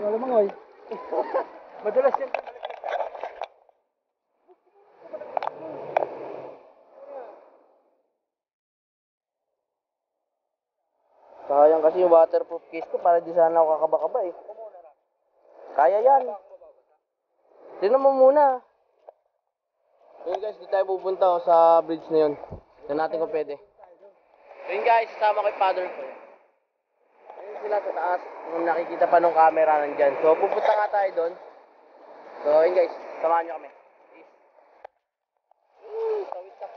Wala mangoy. Madalas yan. Sayang kasi yung waterproof case ko para di sana ako kakaba-kaba eh. Kaya yan. Tignan mo muna. Yun guys, di tayo pupunta sa bridge na yun. Tignan natin kung pwede. Yun guys, sasama ko yung father ko. Ayun sila sa taas. Kung nakikita pa nung camera nandyan. So pupunta nga tayo doon. So yun guys, samahan nyo kami. Peace. Tawid ka.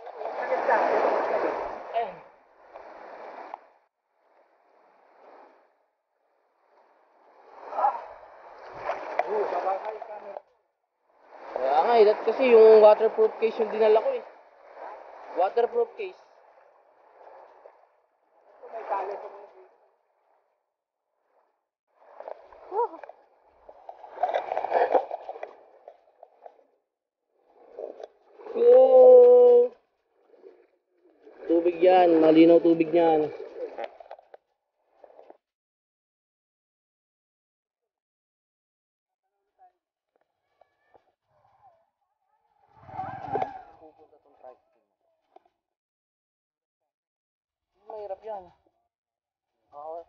Kaya nga eh, kasi yung waterproof case yung dinala ko eh. Waterproof case. May tali ko muna dito. Tubig yan, malinaw tubig yan. Mahirap yan. Okay.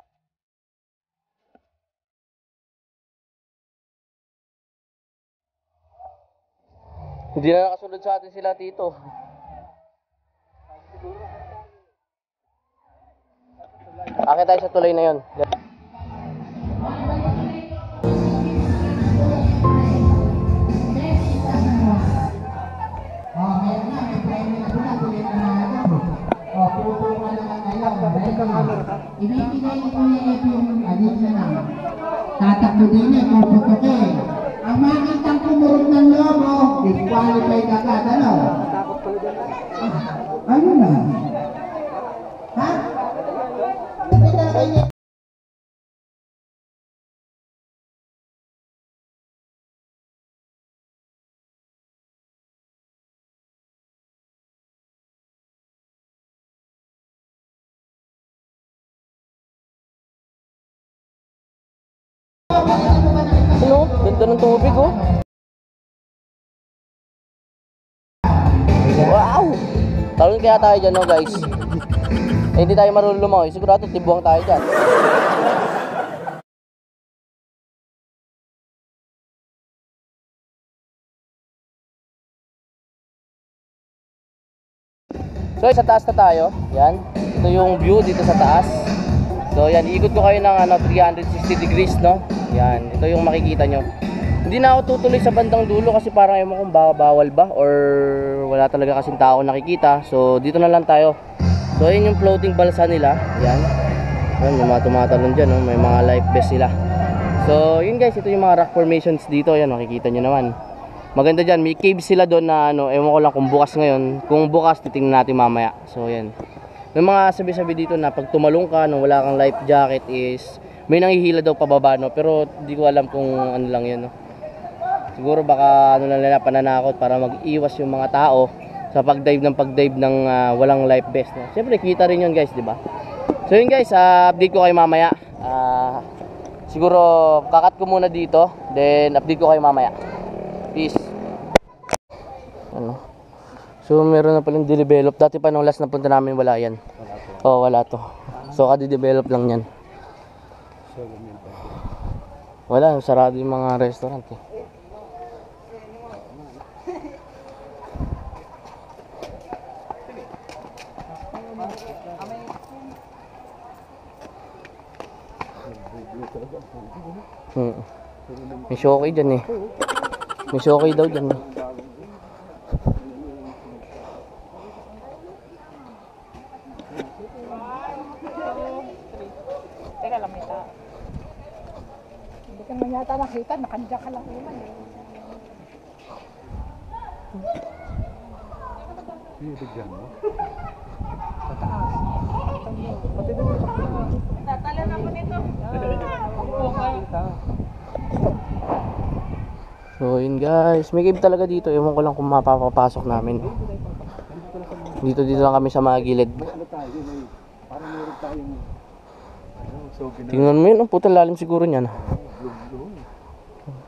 Hindi na nakasunod sa atin sila tito. Akit tayo sa tulay na yon. Ibibigay ni Kuya Epi yung additional. Tatakbo din eh, puputok eh. Ang makitang kumurot ng lobo, disqualified agad, ano? Ayun na. Ha? Hindi talaga niya. Ano? Ganda ng tubig oh. Wow! Talon kaya tayo dyan no guys. Eh, hindi tayo marunong lumangoy. Sigurado tibuang tayo dyan. So sa taas na tayo. Yan. Ito yung view dito sa taas. So yan, ikot ko kayo ng 360 degrees no. Yan, ito yung makikita nyo. Hindi na ako tutuloy sa bandang dulo kasi parang ewan kung bawal ba or wala talaga kasing tao nakikita. So dito na lang tayo. So yun yung floating balsa nila. Yan. Yan, yung mga tumatalon dyan no? May mga life vest sila. So yun guys, ito yung mga rock formations dito. Yan, makikita nyo naman. Maganda dyan, may caves sila doon na ewan ko lang kung bukas ngayon. Kung bukas, titingnan natin mamaya. So yan. May mga sabi-sabi dito na pag tumalong ka nung wala kang life jacket is may nanghihila daw pababa no, pero hindi ko alam kung ano lang 'yun no. Siguro baka ano lang nila pananakot para mag-iwas yung mga tao sa pag-dive ng walang life vest no. Siyempre kita rin 'yun guys, 'di ba? So yun guys, update ko kayo mamaya. Siguro kakat ko muna dito, then update ko kayo mamaya. Peace. Ano? So meron na palang de-develop. Dati pa nung last na punta namin wala yan. Oh, wala to. So kadi-develop lang yan. Wala, sarado yung mga restaurant eh. May shokey dyan eh. May shokey daw dyan eh. Teka lang, may tao. Hindi ka naman yata nakita, nakandya ka lang naman eh. Bigyan mo? Sa taas. Pati doon sa taas. Tatala na ko nito. So yun guys, may cave talaga dito. Ewan ko lang kung mapapapasok namin. Dito lang kami sa mga gilid. Parang meron tayong Tingnan mo yun, putang lalim siguro niyan.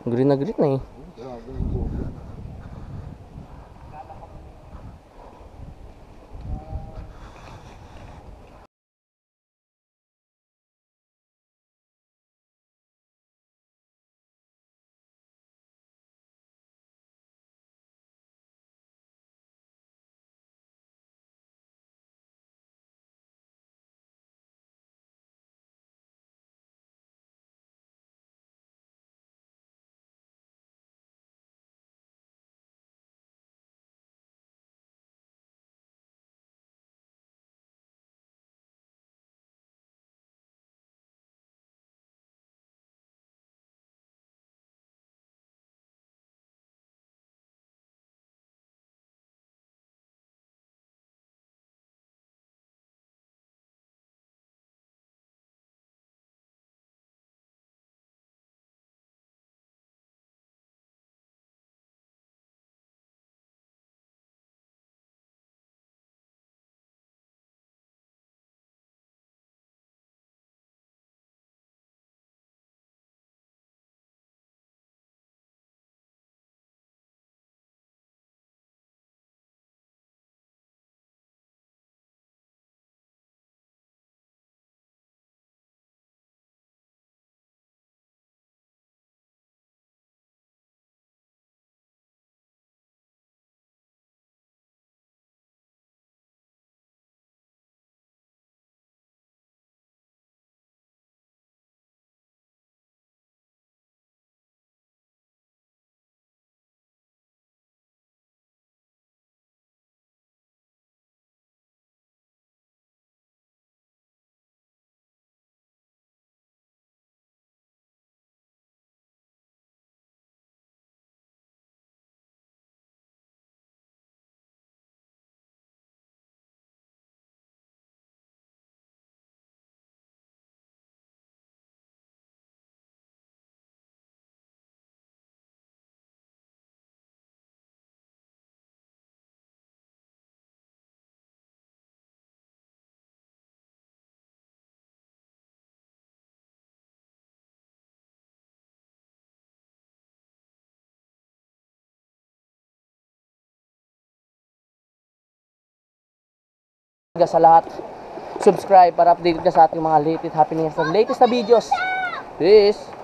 Green na green na eh. Grabe yung buhok. Sa lahat, subscribe para updated ka sa ating mga latest happenings and latest na videos. Peace!